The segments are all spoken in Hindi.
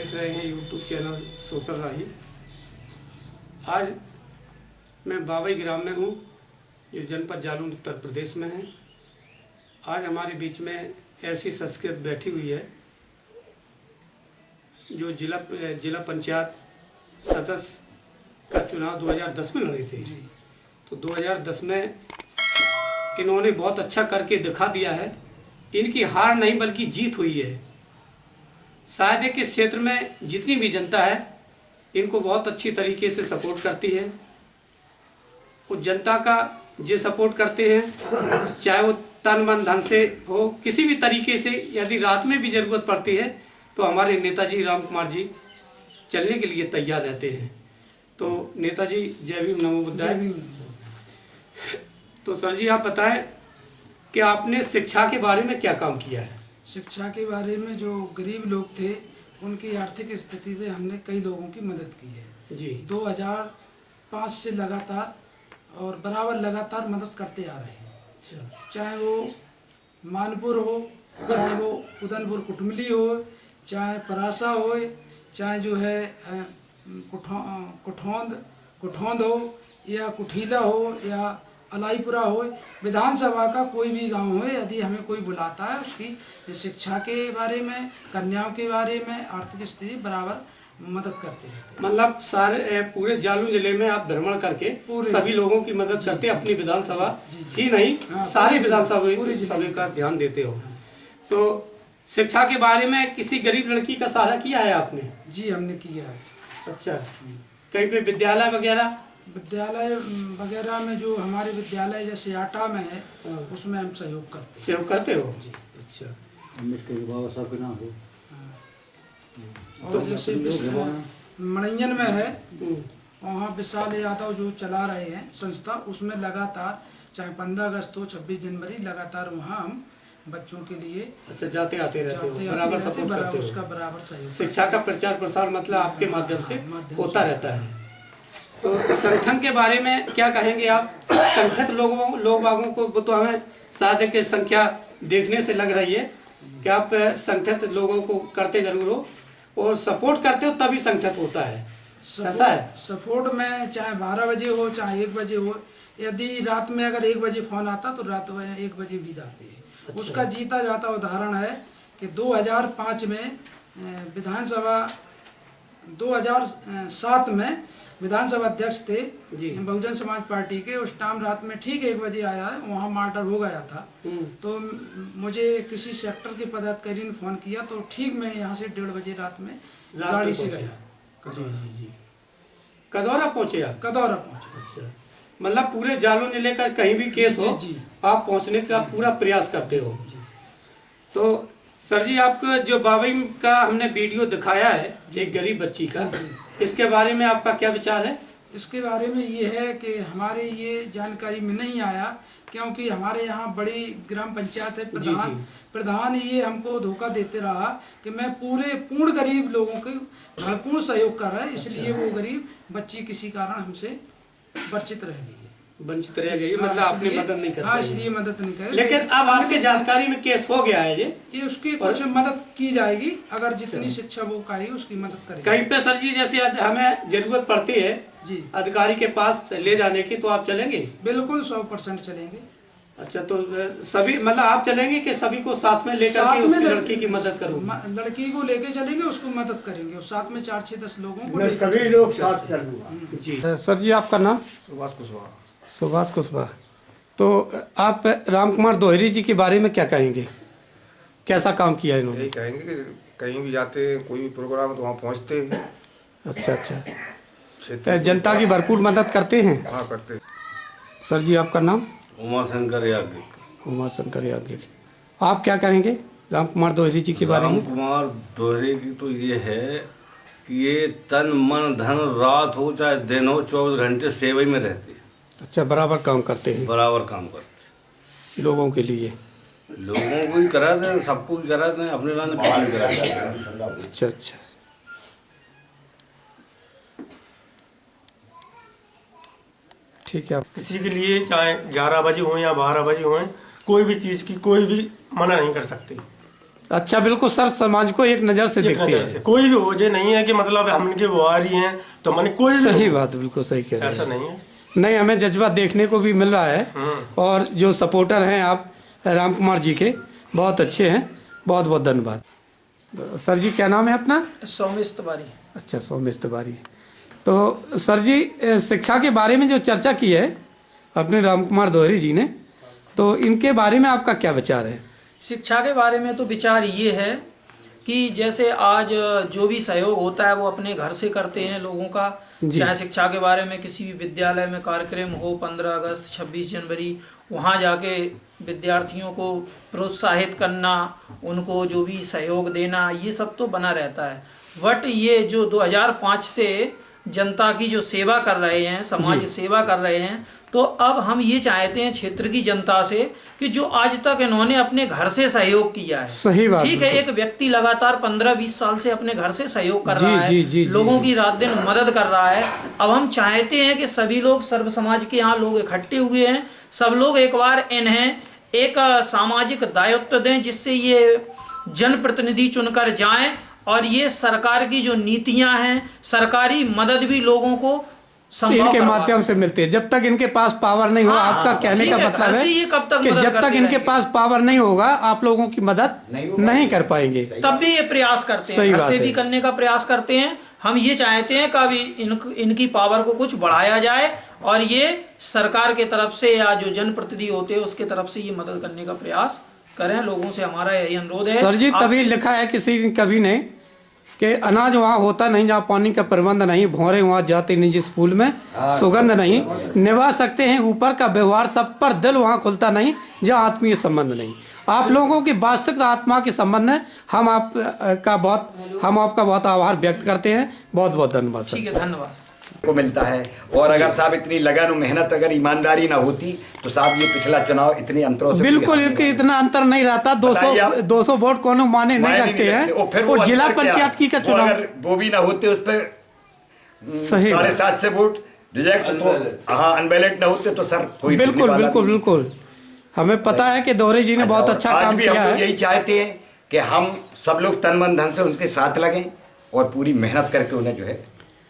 देख रहे हैं यूट्यूब चैनल सोशल राही। आज मैं बाबई ग्राम में हूँ, ये जनपद जालौन उत्तर प्रदेश में है। आज हमारे बीच में ऐसी शख्सियत बैठी हुई है जो जिला पंचायत सदस्य का चुनाव 2010 में लड़े थे। तो 2010 में इन्होंने बहुत अच्छा करके दिखा दिया है। इनकी हार नहीं बल्कि जीत हुई है। शायद एक इस क्षेत्र में जितनी भी जनता है इनको बहुत अच्छी तरीके से सपोर्ट करती है। उस जनता का जो सपोर्ट करते हैं, चाहे वो तन मन धन से हो, किसी भी तरीके से, यदि रात में भी ज़रूरत पड़ती है तो हमारे नेताजी राम कुमार जी चलने के लिए तैयार रहते हैं। तो नेताजी जय भीम नमो बुद्धाय। तो सर जी आप बताएं कि आपने शिक्षा के बारे में क्या काम किया है? शिक्षा के बारे में जो गरीब लोग थे उनकी आर्थिक स्थिति से हमने कई लोगों की मदद की है जी। 2005 से लगातार और बराबर लगातार मदद करते आ रहे हैं। अच्छा। चाहे वो मानपुर हो, चाहे वो उदनपुर कुटमली हो, चाहे परासा हो, चाहे जो है कुठौंद हो या कुठीला हो या अलाईपुरा हो, विधानसभा का कोई भी गांव हो, यदि हमें कोई बुलाता है उसकी शिक्षा के बारे में, कन्याओं के बारे में, आर्थिक स्थिति बराबर मदद करते रहते हैं। मतलब सारे पूरे जालौन जिले में आप भ्रमण करके सभी लोगों की मदद करते हैं, अपनी विधानसभा ही नहीं सारी विधानसभा का ध्यान देते हो। तो शिक्षा के बारे में किसी गरीब लड़की का सहारा किया है आपने? जी हमने किया है। अच्छा, कहीं पे विद्यालय वगैरह में जो हमारे विद्यालय जैसे आटा में है उसमें हम सहयोग करते हो जी। अच्छा, बाबा साहब के नाम हो। और जैसे मणियन में है वहाँ विशाल यादव जो चला रहे हैं संस्था, उसमें लगातार चाहे 15 अगस्त हो 26 जनवरी लगातार वहाँ हम बच्चों के लिए जाते आते रहते हो, बराबर सपोर्ट करते हो, उसका बराबर सहयोग। शिक्षा का प्रचार प्रसार मतलब आपके माध्यम से होता रहता है। तो संगठन के बारे में क्या कहेंगे आप? संगठित लोग बागों को तो हमें शायद की संख्या देखने से लग रही है कि आप संगठित लोगों को करते जरूर हो और सपोर्ट करते हो, तभी संगठित होता है। ऐसा है? सपोर्ट में चाहे 12 बजे हो चाहे 1 बजे हो, यदि रात में अगर 1 बजे फोन आता तो रात में 1 बजे भी जाते हैं। अच्छा। उसका जीता जाता उदाहरण है कि 2005 में विधानसभा 2007 में विधानसभा अध्यक्ष थे बहुजन समाज पार्टी के। उस टाइम रात में ठीक 1 बजे आया है, वहाँ मर्डर हो गया था। तो मुझे किसी सेक्टर के पदाधिकारी ने फ़ोन किया तो ठीक मैं यहाँ से 1:30 बजे रात में गाड़ी से गया। जी। कदौरा पहुँचे? कदौरा पहुँचे। अच्छा, मतलब पूरे जालौन जिले का कहीं भी केस हो आप पहुँचने का पूरा प्रयास करते हो। तो सर जी आपको जो बाबई का हमने वीडियो दिखाया है एक गरीब बच्ची का, इसके बारे में आपका क्या विचार है? इसके बारे में ये है कि हमारे ये जानकारी में नहीं आया, क्योंकि हमारे यहाँ बड़ी ग्राम पंचायत है, प्रधान ये हमको धोखा देते रहा कि मैं पूर्ण गरीब लोगों के भरपूर सहयोग कर रहा है, इसलिए वो गरीब बच्ची किसी कारण हमसे वंचित रह गई। मतलब आपने मदद नहीं कर पाई। इसलिए मदद नहीं करी। लेकिन अब आपके जानकारी में केस हो गया है ये उसकी कुछ मदद की जाएगी, अगर जितनी शिक्षा वो कहेगी उसकी मदद करेगी। कहीं पे सर जी जैसे हमें जरूरत पड़ती है जी अधिकारी के पास ले जाने की, तो आप चलेंगे? बिल्कुल 100% चलेंगे। अच्छा, तो सभी मतलब आप चलेंगे कि सभी को साथ में लेकर के उस लड़की की मदद करूँगा? लड़की को लेके चलेंगे, उसको मदद करेंगे और साथ में 4-6-10 लोगों को सभी लोग साथ चलूंगा। जी सर जी आपका नाम? सुभाष कुशवाहा। तो आप राम कुमार दोहरी जी के बारे में क्या कहेंगे? कैसा काम किया इन्होंने? यही कहेंगे कि कहीं भी जाते हैं, कोई भी प्रोग्राम तो वहाँ पहुँचते हैं। अच्छा। जनता की भरपूर मदद करते हैं? हाँ करते हैं। सर जी आपका नाम? उमाशंकर याज्ञिक। आप क्या कहेंगे राम कुमार दोहरी जी के बारे में? राम कुमार दोहरी की तो ये है कि ये तन मन धन रात हो चाहे दिन हो 24 घंटे सेवा में रहते हैं। अच्छा, बराबर काम करते हैं? बराबर काम करते लोगों के लिए। लोगों को ही करा दें, सबको ही करा दें, अपने लाने पानी करा दें। अच्छा। ठीक है। किसी के लिए चाहे 11 बजे हो या 12 बजे हो, कोई भी चीज़ की कोई भी मना नहीं कर सकते। अच्छा, बिल्कुल सर, समाज को एक नज़र से एक देखती नजर है। से कोई भी वजह नहीं है कि मतलब हम इनके व्यवहारी हैं तो मैंने कोई भी सही बात, बिल्कुल सही कह रहे ऐसा हैं। नहीं है। नहीं, हमें जज्बा देखने को भी मिल रहा है और जो सपोर्टर हैं आप राम कुमार जी के, बहुत अच्छे हैं। बहुत बहुत धन्यवाद। तो सर जी, क्या नाम है अपना? सौमेश तिवारी। अच्छा, सौमेश तिवारी। तो सर जी, शिक्षा के बारे में जो चर्चा की है अपने राम कुमार दोहरी जी ने, तो इनके बारे में आपका क्या विचार है? शिक्षा के बारे में तो विचार ये है कि जैसे आज जो भी सहयोग होता है वो अपने घर से करते हैं लोगों का। जी। चाहे शिक्षा के बारे में किसी भी विद्यालय में कार्यक्रम हो, 15 अगस्त 26 जनवरी, वहाँ जाके विद्यार्थियों को प्रोत्साहित करना, उनको जो भी सहयोग देना, ये सब तो बना रहता है। बट ये जो 2005 से जनता की जो सेवा कर रहे हैं, समाज सेवा कर रहे हैं, तो अब हम ये चाहते हैं क्षेत्र की जनता से कि जो आज तक इन्होंने अपने घर से सहयोग किया है, सही बात, ठीक है, एक व्यक्ति लगातार 15-20 साल से अपने घर से सहयोग कर जी, रहा है, जी, जी, लोगों जी। की रात दिन मदद कर रहा है। अब हम चाहते हैं कि सभी लोग, सर्व समाज के यहाँ लोग इकट्ठे हुए हैं, सब लोग एक बार इन्हें एक सामाजिक दायित्व दें जिससे ये जनप्रतिनिधि चुनकर जाएं और ये सरकार की जो नीतियां हैं, सरकारी मदद भी लोगों को संभव इनके करवा माध्यम से मिलती है। जब तक इनके पास पावर नहीं हो, हाँ, आपका कहने ठीक का है, मतलब घर है से ये कब तक कि मदद जब तक करते इनके रहेंगे? पास पावर नहीं होगा, आप लोगों की मदद नहीं कर पाएंगे। तब भी ये प्रयास करते सही हैं, घर बात से है। भी करने का प्रयास करते हैं। हम ये चाहते हैं कि अभी इनकी पावर को कुछ बढ़ाया जाए और ये सरकार के तरफ से या जो जनप्रतिनिधि होते हैं उसके तरफ से ये मदद करने का प्रयास करें। लोगों से हमारा यही अनुरोध है। सर जी, तभी लिखा है किसी कवि ने कि अनाज वहाँ होता नहीं जहाँ पानी का प्रबंध नहीं, भौरे वहाँ जाते नहीं जिस फूल में सुगंध नहीं, निभा सकते हैं ऊपर का व्यवहार सब पर, दिल वहाँ खुलता नहीं जहाँ आत्मीय संबंध नहीं। आप लोगों की वास्तविक आत्मा के संबंध है। हम आपका बहुत आभार व्यक्त करते हैं। बहुत बहुत धन्यवाद सर। ठीक है, धन्यवाद को मिलता है। और अगर साहब इतनी लगन और मेहनत, अगर ईमानदारी ना होती तो साहब ये पिछला चुनाव इतने अंतरों से बिल्कुल इनके इतना अंतर नहीं रहता। 200 वोट कोनो माने नहीं रखते हैं। और फिर और जिला अंतर क्या? पंचायत की का वो चुनाव, अगर वो भी ना होते उस पर सही 750 वोट रिजेक्ट, तो हाँ अनबैलेंट ना होते तो सर कोई बिल्कुल बिल्कुल बिल्कुल। हमें पता है कि दोहरी जी ने बहुत अच्छा आज काम भी किया हम लोग है। यही चाहते हैं कि हम सब लोग तन मन धन से उनके साथ लगें और पूरी मेहनत करके उन्हें जो है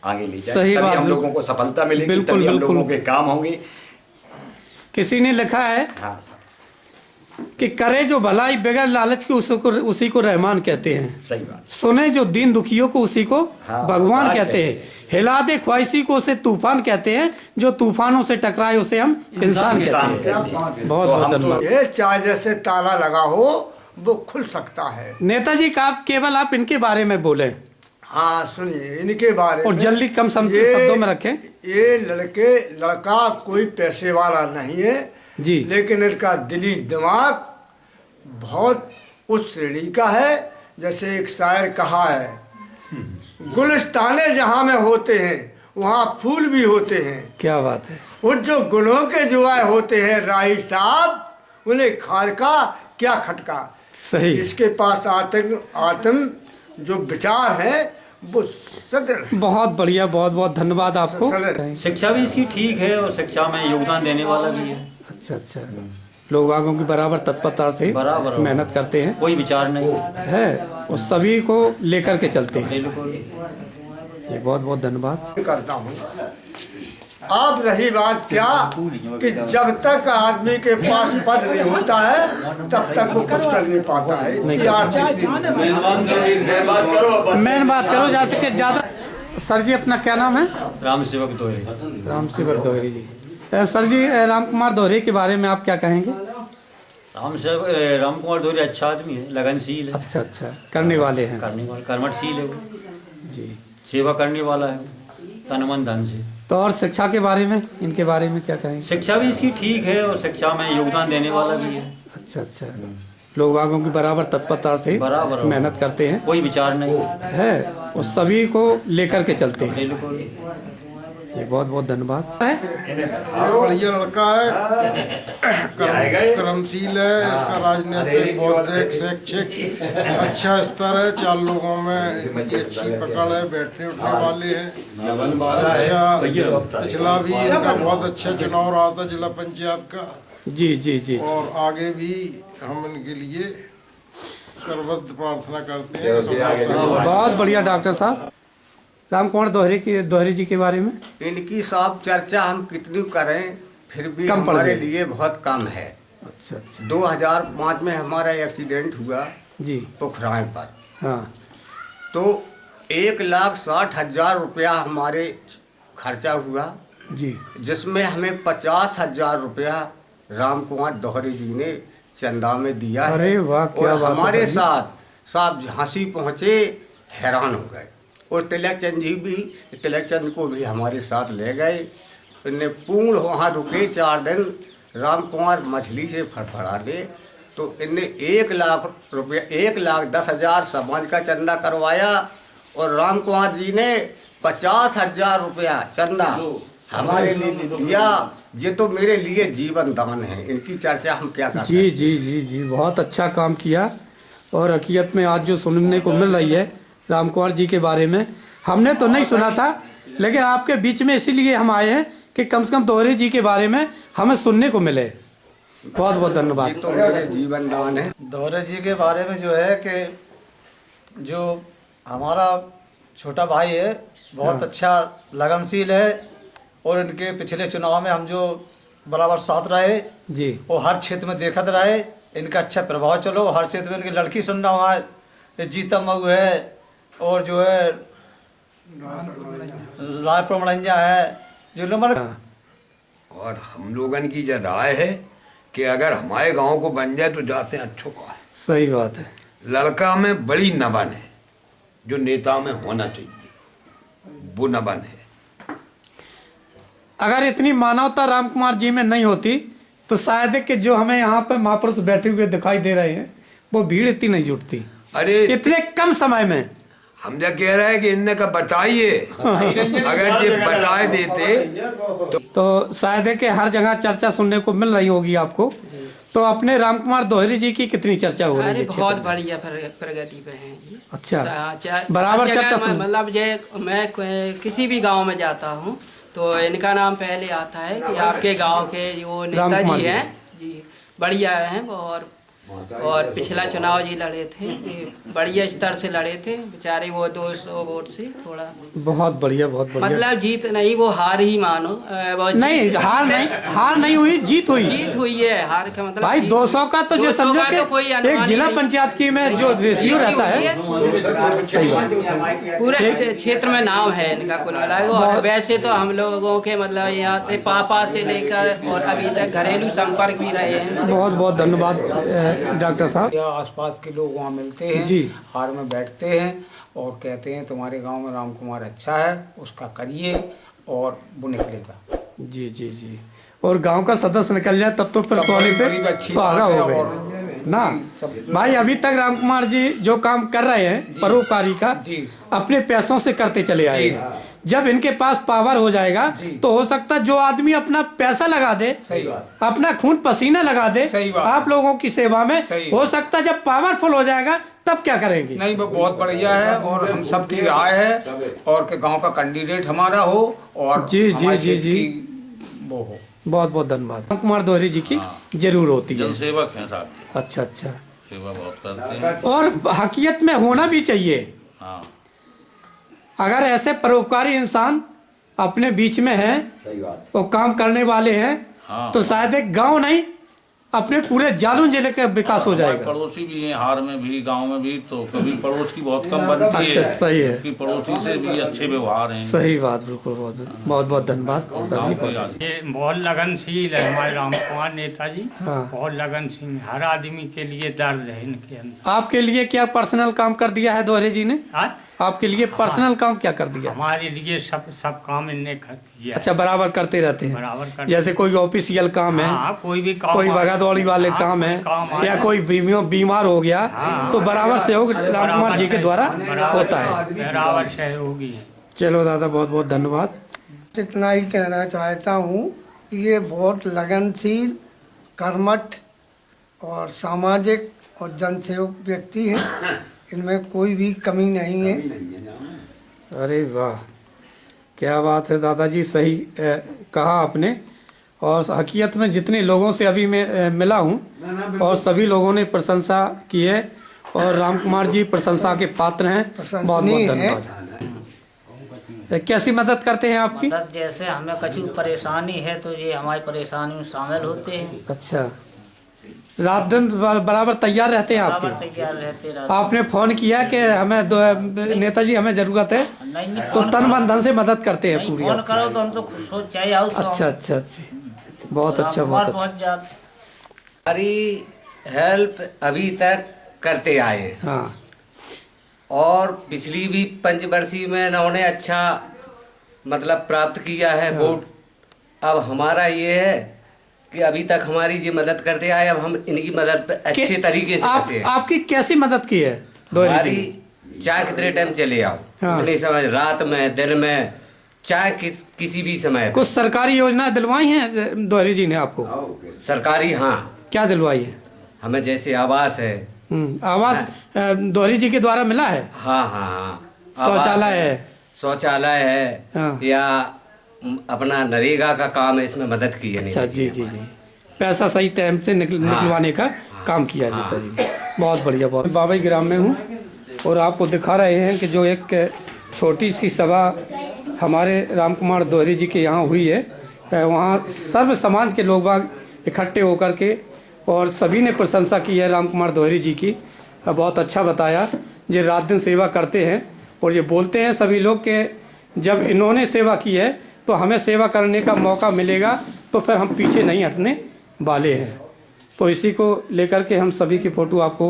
आगे ले जाए। सही तभी बात, हम लोगों को सफलता मिलेगी, बिल्कुल, तभी हम बिल्कुल। लोगों के काम होंगे। किसी ने लिखा है हाँ साहब, कि करे जो भलाई बगैर लालच के उसी को रहमान कहते हैं, सही बात। सुने जो दीन दुखियों को उसी को हाँ, भगवान भगवान कहते हैं, हिला दे ख्वाहिशी को उसे तूफान कहते हैं, जो तूफानों से टकराए उसे हम इंसान कहते हैं। बहुत बहुत धन्यवाद। ये चाहे जैसे ताला लगा हो वो खुल सकता है। नेताजी का केवल आप इनके बारे में बोले हाँ सुनिए इनके बारे और में। जल्दी कम ये- शब्दों में रखें। ये लड़का कोई पैसे वाला नहीं है जी। लेकिन इनका दिली दिमाग बहुत उच्च श्रेणी का है। जैसे एक शायर कहा है, गुलिस्ताने जहाँ में होते हैं वहाँ फूल भी होते हैं, क्या बात है। और जो गुलों के जुआए होते हैं राही साहब, उन्हें खाद का क्या खटका। सही। इसके पास आत्म जो विचार है वो सदृढ़ है। बहुत बढ़िया, बहुत बहुत धन्यवाद आपको। सदृढ़। शिक्षा भी इसकी ठीक है और शिक्षा में योगदान देने वाला भी है। अच्छा अच्छा, लोग बागों की बराबर तत्परता से बराबर मेहनत करते हैं कोई विचार नहीं है और सभी को लेकर के चलते हैं। बिल्कुल। ये बहुत बहुत धन्यवाद करता हूँ। अब रही बात क्या कि जब तक आदमी के पास पद नहीं होता है तब तक वो कुछ कर नहीं पाता है। इतनी आर्थिक मेन बात करो जा सके ज्यादा। सर जी, अपना क्या नाम है? राम सेवक दोहरे। राम सेवक दोहरी जी। सर जी, राम कुमार दोहरी के बारे में आप क्या कहेंगे? राम कुमार दोहरे अच्छा आदमी है, लगनशील है, अच्छा अच्छा, करने वाले हैं। करने वाला, कर्मठशील है, वो जी। सेवा करने वाला है, तन मन धन से। तो और शिक्षा के बारे में, इनके बारे में क्या कहेंगे? शिक्षा भी इसकी ठीक है और शिक्षा में योगदान देने वाला भी है। अच्छा अच्छा, लोग बागों की बराबर तत्परता से बराबर मेहनत करते हैं कोई विचार नहीं है और सभी को लेकर के चलते हैं। बिल्कुल। ये बहुत बहुत धन्यवाद है। बढ़िया लड़का है, कर्मशील है, इसका राजनीतिक, बौद्धिक, शैक्षिक अच्छा स्तर है, 4 लोगों में इनकी अच्छी पकड़ है, बैठने उठने वाले हैं। अच्छा, पिछला भी इनका बहुत अच्छा चुनाव रहा था जिला पंचायत का। जी जी जी। और आगे भी हम इनके लिए करबद्ध प्रार्थना करते हैं सब लोग सहयोग। बहुत बढ़िया डॉक्टर साहब। राम कुमार दोहरे जी के बारे में इनकी साहब चर्चा हम कितनी करें फिर भी कम पड़ हमारे गई। लिए बहुत कम है। अच्छा अच्छा 2005 में हमारा एक्सीडेंट हुआ जी पोखराए पर, हाँ तो 1,60,000 रुपया हमारे खर्चा हुआ, जी जिसमें हमें 50,000 रुपया राम कुमार दोहरे जी ने चंदा में दिया है। अरे वाह, क्या और बात है हमारे भाई। साथ साहब झांसी पहुँचे, हैरान हो गए। और तिलक चंद को भी हमारे साथ ले गए। इन्हें पूर्ण वहाँ रुके 4 दिन। राम कुमार मछली से फड़फड़ा ले तो इनने 1,00,000 रुपया 1,10,000 समाज का चंदा करवाया और राम कुमार जी ने 50,000 रुपया चंदा हमारे लिए दिया। ये तो मेरे लिए जीवन दान है। इनकी चर्चा हम क्या कर सकते जी हैं। जी जी जी बहुत अच्छा काम किया। और हकीकत में आज जो सुनने को मिल रही है राम कुमार जी के बारे में, हमने तो नहीं सुना था, लेकिन आपके बीच में इसीलिए हम आए हैं कि कम से कम दोहरे जी के बारे में हमें सुनने को मिले। बहुत बहुत धन्यवाद। ये तो मेरे जीवन दान है। दोहरे जी के बारे में जो है कि जो हमारा छोटा भाई है बहुत अच्छा लगनशील है और इनके पिछले चुनाव में हम जो बराबर साथ रहे जी वो हर क्षेत्र में देखते रहे। इनका अच्छा प्रभाव चलो हर क्षेत्र में। इनकी लड़की सुनना हुआ है, जीता मऊ है और जो है रायपुर मड़ंजा है जो लोग और हम लोगन की जो राय है कि अगर हमारे गांव को बन जाए तो जाते अच्छो का है। सही बात है। लड़का में बड़ी नबन है जो नेता में होना चाहिए, वो नबन है। अगर इतनी मानवता राम कुमार जी में नहीं होती तो शायद है कि जो हमें यहाँ पे महापुरुष बैठे हुए दिखाई दे रहे हैं वो भीड़ इतनी नहीं जुटती। अरे इतने कम समय में हम जो कह रहे हैं कि इनने का बताइए, अगर ये बताए देते तो शायद है कि हर जगह चर्चा सुनने को मिल रही होगी आपको। तो अपने राम कुमार दोहरे जी की कितनी चर्चा हो रही है? बहुत बढ़िया प्रगति पे हैं ये। अच्छा बराबर चर्चा सुन। मतलब जो मैं किसी भी गांव में जाता हूं तो इनका नाम पहले आता है कि आपके गांव के जो नेताजी हैं जी बढ़िया हैं। और पिछला चुनाव जी लड़े थे, ये बढ़िया स्तर से लड़े थे बेचारे, वो 200 वोट से थोड़ा। बहुत बढ़िया बहुत बढ़िया। मतलब जीत नहीं, वो हार ही मानो। नहीं हार नहीं हुई, जीत हुई। जीत हुई है, हार का मतलब भाई 200 का तो जो समझो कि एक जिला पंचायत की में जो रेशियो रहता है पूरे क्षेत्र में नाम है इनका कुल मिलाकर। और वैसे तो हम लोगों के मतलब यहाँ से पापा से लेकर और अभी तक घरेलू संपर्क भी रहे हैं। बहुत बहुत धन्यवाद डॉक्टर साहब। आसपास के लोग वहाँ मिलते हैं जी, हार में बैठते हैं और कहते हैं तुम्हारे गांव में राम कुमार अच्छा है, उसका करिए और वो निकलेगा। जी जी जी। और गांव का सदस्य निकल जाए तब तो फिर सोने पे सुहागा हो गए ना। भाई अभी तक राम कुमार जी जो काम कर रहे हैं परोपकारी का अपने पैसों से करते चले आए हैं। जब इनके पास पावर हो जाएगा तो हो सकता है जो आदमी अपना पैसा लगा दे, अपना खून पसीना लगा दे आप लोगों की सेवा में, हो सकता है जब पावरफुल हो जाएगा तब क्या करेंगे। नहीं वो बहुत बढ़िया है और हम सबकी राय है और के गांव का कैंडिडेट हमारा हो और जी जी जी जी वो हो। बहुत बहुत धन्यवाद। राम कुमार दोहरे जी की जरूर होती है। जनसेवक हैं साहब। अच्छा अच्छा, सेवा बहुत करते हैं और हकीकत में होना भी चाहिए। हाँ। अगर ऐसे परोपकारी इंसान अपने बीच में हैं वो काम करने वाले हैं तो शायद एक गांव नहीं अपने पूरे जालौन जिले का विकास हो जाएगा। पड़ोसी भी हैं हार में भी गांव में भी, तो कभी पड़ोस की बहुत कम बनती है। अच्छा सही है कि पड़ोसी से भी अच्छे व्यवहार हैं। सही बात, बिल्कुल। बहुत बहुत धन्यवाद। ये बहुत लगनशील है हमारे राम कुमार नेताजी। हाँ। बहुत लगनशील, हर आदमी के लिए दर्द है इनके अंदर। आपके लिए क्या पर्सनल काम कर दिया है दोहरे जी ने? आपके लिए पर्सनल काम क्या कर दिया? हमारे लिए सब काम इनने किया। अच्छा बराबर करते रहते हैं? बराबर करते। जैसे कोई ऑफिशियल काम है, कोई भी काम, कोई भगादौड़ी वाले काम है या कोई बीमार हो गया तो बराबर सहयोग राम कुमार जी के द्वारा होता है। बराबर सहयोगी। चलो दादा बहुत बहुत धन्यवाद। इतना ही कहना चाहता हूँ कि ये बहुत लगनशील, कर्मठ और सामाजिक और जनसेवक व्यक्ति हैं। इनमें कोई भी कमी नहीं है। अरे वाह, क्या बात है दादाजी, सही कहा आपने। और हकीकत में जितने लोगों से अभी मैं मिला हूँ और सभी लोगों ने प्रशंसा की है और राम कुमार जी प्रशंसा के पात्र हैं। बहुत बहुत धन्यवाद। कैसी मदद करते हैं आपकी? मदद जैसे हमें कछु परेशानी है तो ये हमारी परेशानी में शामिल होते हैं। अच्छा, रात दिन बराबर तैयार रहते हैं आपके? बराबर तैयार रहते हैं। आपने फोन किया कि हमें नेताजी हमें जरूरत है, तो तन मन धन से मदद करते हैं पूरी? फोन करो तो हम तो खुश हो चाहिए। अच्छा अच्छा अच्छा, बहुत अच्छा बहुत अच्छा। हमारी हेल्प अभी तक करते आए हैं। हाँ, और पिछली भी पंचवर्षीय में इन्होंने अच्छा मतलब प्राप्त किया है वोट। अब हमारा ये है कि अभी तक हमारी ये मदद करते आए, अब हम इनकी मदद पे अच्छे तरीके से करते हैं। आपकी कैसी मदद की है? हमारी चाहे कितने टाइम चले आओ, उतने समय, रात में, दिन में, चाहे किसी भी समय। कुछ सरकारी योजना दिलवाई हैं दोहरी जी ने आपको? सरकारी, हाँ। क्या दिलवाई है? हमें जैसे आवास है। आवास दोहरी जी के द्वारा मिला है? हाँ हाँ। शौचालय है? शौचालय है। हाँ। या अपना नरेगा का काम है, इसमें मदद की है। अच्छा, जी जी जी, पैसा सही टाइम से निकलवाने का काम किया नेताजी ने। बहुत बढ़िया। बहुत बाबई ग्राम में हूँ और आपको दिखा रहे हैं कि जो एक छोटी सी सभा हमारे राम कुमार दोहरी जी के यहाँ हुई है, वहाँ सर्व समाज के लोग बाग इकट्ठे होकर के और सभी ने प्रशंसा की है राम कुमार दोहरी जी की। बहुत अच्छा बताया। ये रात दिन सेवा करते हैं और ये बोलते हैं सभी लोग कि जब इन्होंने सेवा की है तो हमें सेवा करने का मौका मिलेगा, तो फिर हम पीछे नहीं हटने वाले हैं। तो इसी को लेकर के हम सभी की फ़ोटो आपको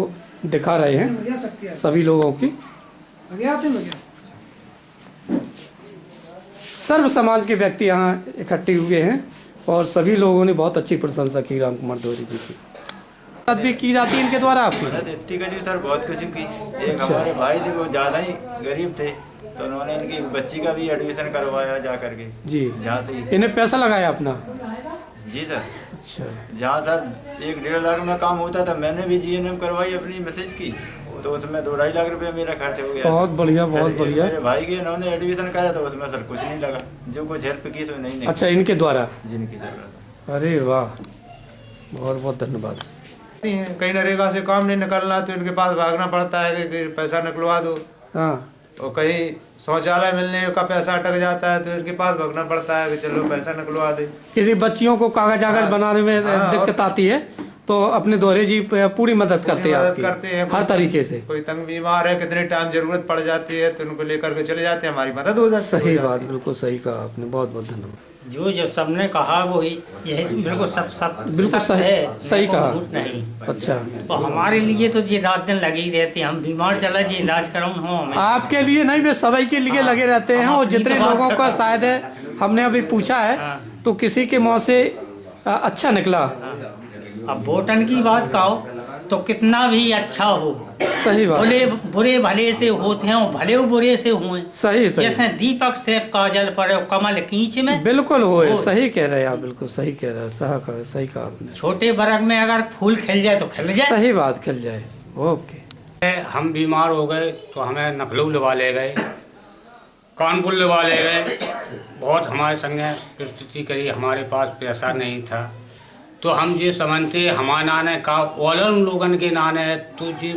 दिखा रहे हैं, सभी लोगों की। सर्व समाज के व्यक्ति यहाँ इकट्ठे हुए हैं और सभी लोगों ने बहुत अच्छी प्रशंसा की राम कुमार दोहरी जी की। मदद भी की जाती है इनके द्वारा आपकी? मदद इतनी करी सर, बहुत कुछ की। एक हमारे भाई थे, वो ज़्यादा ही गरीब थे, तो उन्होंने इनकी बच्ची का भी एडमिशन करवाया जा करके। जी, जहाँ से इन्हें पैसा लगाया अपना? जी सर। अच्छा, जहाँ सर 1-1.5 लाख में काम होता था, मैंने भी GNM करवाई अपनी मैसेज की, तो उसमें 2-2.5 लाख रुपया मेरा खर्च हो गया। बहुत बढ़िया बहुत बढ़िया। मेरे भाई के इन्होंने एडमिशन करा तो उसमें सर कुछ नहीं लगा, जो कुछ हेल्प की सो नहीं। अच्छा, इनके द्वारा? जिनकी द्वारा। अरे वाह, बहुत बहुत धन्यवाद। कहीं नरेगा से काम नहीं निकलना तो इनके पास भागना पड़ता है कि पैसा निकलवा दो। हाँ। और कहीं शौचालय मिलने का पैसा अटक जाता है तो इनके पास भागना पड़ता है कि चलो पैसा निकलवा दे। किसी बच्चियों को कागज बनाने में दिक्कत आती है तो अपने दोहरे जी पूरी मदद करते हैं हर तरीके से। कोई तंग बीमार है, कितने टाइम जरूरत पड़ जाती है तो उनको लेकर के चले जाते हैं, हमारी मदद हो जाती है। सही बात, बिल्कुल सही कहा आपने। बहुत बहुत धन्यवाद। जो सबने कहा वो यही बिल्कुल बिल्कुल सही कहा। नहीं। अच्छा, तो हमारे लिए तो ये रात दिन लगे ही रहते हैं। हम बीमार चला जी इलाज कराऊं, आपके लिए नहीं, वे सभी के लिए लगे रहते हैं। और जितने लोगों का शायद है, हमने अभी पूछा है तो किसी के मुँह से अच्छा निकला। अब वोटन की बात कहो तो कितना भी अच्छा हो, सही बात, बुरे भले से होते हैं, भले बुरे से हुए। सही सही। जैसे दीपक से काजल पर कमल कींच में बिल्कुल हुए। सही कह रहे हैं आप, बिल्कुल सही कह रहे हैं। सही कहा आपने। छोटे बरग में अगर फूल खिल जाए तो खिल जाए। सही बात, खिल जाए। ओके। हम बीमार हो गए तो हमें नखलऊ लगा ले गए, कानपुर लगा ले गए। बहुत हमारे संग प्रस्तुति करी, हमारे पास पैसा नहीं था तो हम ये समझते हमारे नाने का और लोगन के नाने है, तो जी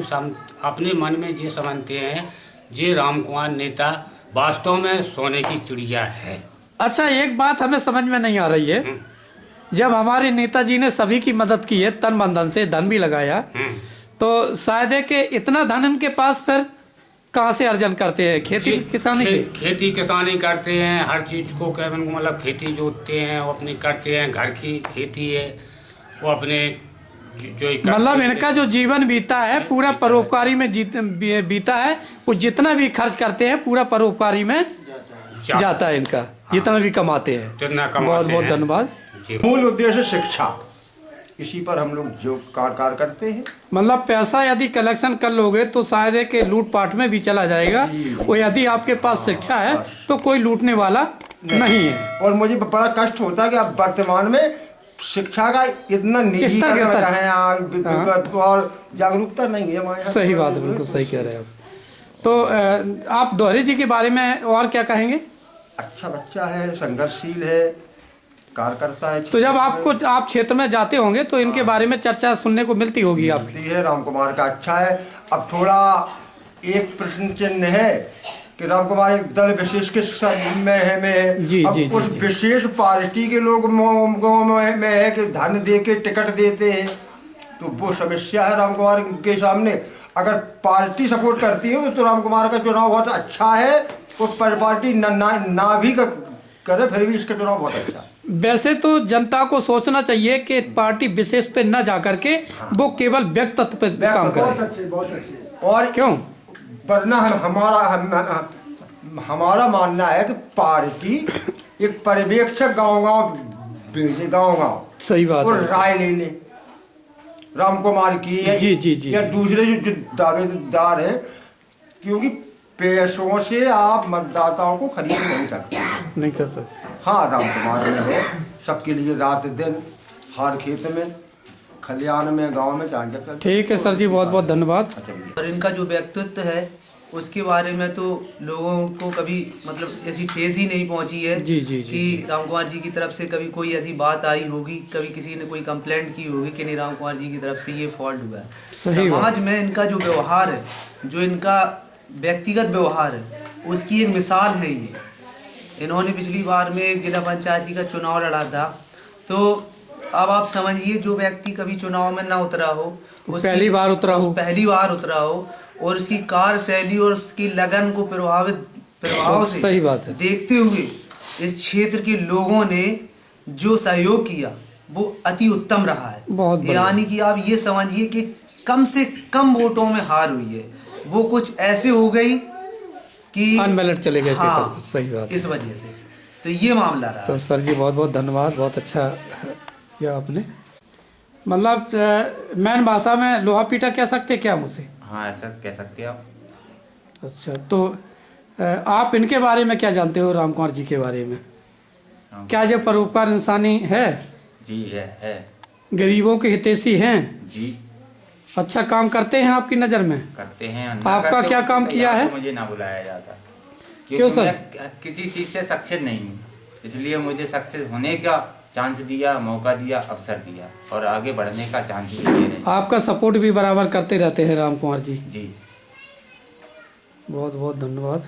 अपने मन में ये समझते हैं ये राम कुमार नेता वास्तव में सोने की चिड़िया है। अच्छा, एक बात हमें समझ में नहीं आ रही है, जब हमारे नेताजी ने सभी की मदद की है, तन मन धन से धन भी लगाया, तो शायद है कि इतना धन इनके पास फिर कहाँ से अर्जन करते हैं? खेती किसानी करते हैं, हर चीज को मतलब खेती जोतते हैं, वो अपनी करते हैं, घर की खेती है, वो अपने जो मतलब इनका जो जीवन बीता है पूरा परोपकारी में बीता है। वो जितना भी खर्च करते हैं पूरा परोपकारी में जाता है इनका। जितना भी कमाते हैं। बहुत बहुत धन्यवाद। मूल उद्देश्य शिक्षा, इसी पर हम लोग जो कार्य करते हैं। मतलब पैसा यदि कलेक्शन कर लोगे तो शायद है कि लूटपाट में भी चला जाएगा, और यदि आपके पास शिक्षा है तो कोई लूटने वाला नहीं है। और मुझे बड़ा कष्ट होता है कि अब वर्तमान में शिक्षा का इतना निजीकरण है और जागरूकता नहीं है हमारे। सही बात है, बिल्कुल सही कह रहे हैं आप। तो आप दोहरी जी के बारे में और क्या कहेंगे? अच्छा बच्चा है, संघर्षशील है, कार्यकर्ता है। तो जब आप क्षेत्र में जाते होंगे तो इनके बारे में चर्चा सुनने को मिलती होगी आपकी। मिलती है, राम कुमार का अच्छा है। अब थोड़ा एक प्रश्न चिन्ह है कि राम कुमार एक दल विशेष के में है जी, अब जी, उस जी, विशेष पार्टी के लोग में है कि धन दे के टिकट देते हैं, तो वो समस्या है राम कुमार के सामने। अगर पार्टी सपोर्ट करती है तो राम कुमार का चुनाव बहुत अच्छा है, और पार्टी ना भी करे फिर भी इसका चुनाव बहुत अच्छा है। वैसे तो जनता को सोचना चाहिए कि पार्टी विशेष पे न जा करके वो केवल व्यक्तित्व पे काम करे। बहुत अच्छे। और क्यों? वरना हमारा मानना है कि पार्टी एक पर्यवेक्षक गांव भेजे, गांव सही बात और है। राय ले ले राम कुमार की या दूसरे जो दावेदार हैं, क्योंकि पैसों से आप मतदाताओं को खरीद नहीं सकते, नहीं कर सकते। हाँ, राम कुमार में है सबके लिए, रात दिन हर खेत में, खलियान में, गांव में, चाहे। ठीक है सर जी, बहुत बहुत धन्यवाद। और इनका जो व्यक्तित्व है उसके बारे में तो लोगों को कभी मतलब ऐसी ठेस ही नहीं पहुंची है कि राम कुमार जी की तरफ से कभी कोई ऐसी बात आई होगी, कभी किसी ने कोई कंप्लेंट की होगी कि नहीं राम कुमार जी की तरफ से ये फॉल्ट हुआ है। समाज में इनका जो व्यवहार है, जो इनका व्यक्तिगत व्यवहार है, उसकी एक मिसाल है ये। इन्होंने पिछली बार में एक जिला पंचायती का चुनाव लड़ा था, तो अब आप समझिए जो व्यक्ति कभी चुनाव में ना उतरा हो, पहली बार उतरा हो और उसकी कार्यशैली और उसकी लगन को प्रभाव से सही बात है देखते हुए इस क्षेत्र के लोगों ने जो सहयोग किया वो अति उत्तम रहा है। यानी कि आप ये समझिए कि कम से कम वोटों में हार हुई है, वो कुछ ऐसे हो गई कि अनबैलेंस चले गए। हाँ, सही बात, इस वजह से तो ये मामला रहा। तो सर जी बहुत बहुत धन्यवाद, बहुत अच्छा किया आपने। मतलब मैन भाषा में लोहा पीटा कह सकते क्या मुझसे? हाँ, ऐसा कह सकते हैं आप। अच्छा, तो आप इनके बारे में क्या जानते हो, राम कुमार जी के बारे में? क्या ये परोपकार इंसानी है? जी है। गरीबों के हितैषी हैं जी। अच्छा काम करते हैं आपकी नज़र में? करते हैं। आपका क्या काम किया है? मुझे ना बुलाया जाता क्यों सर? मैं किसी चीज़ से सक्सेस नहीं हूँ, इसलिए मुझे सक्सेस होने का चांस दिया, मौका दिया, अवसर दिया और आगे बढ़ने का चांस भी दे रहे हैं। आपका सपोर्ट भी बराबर करते रहते हैं राम कुमार जी। जी, बहुत बहुत धन्यवाद।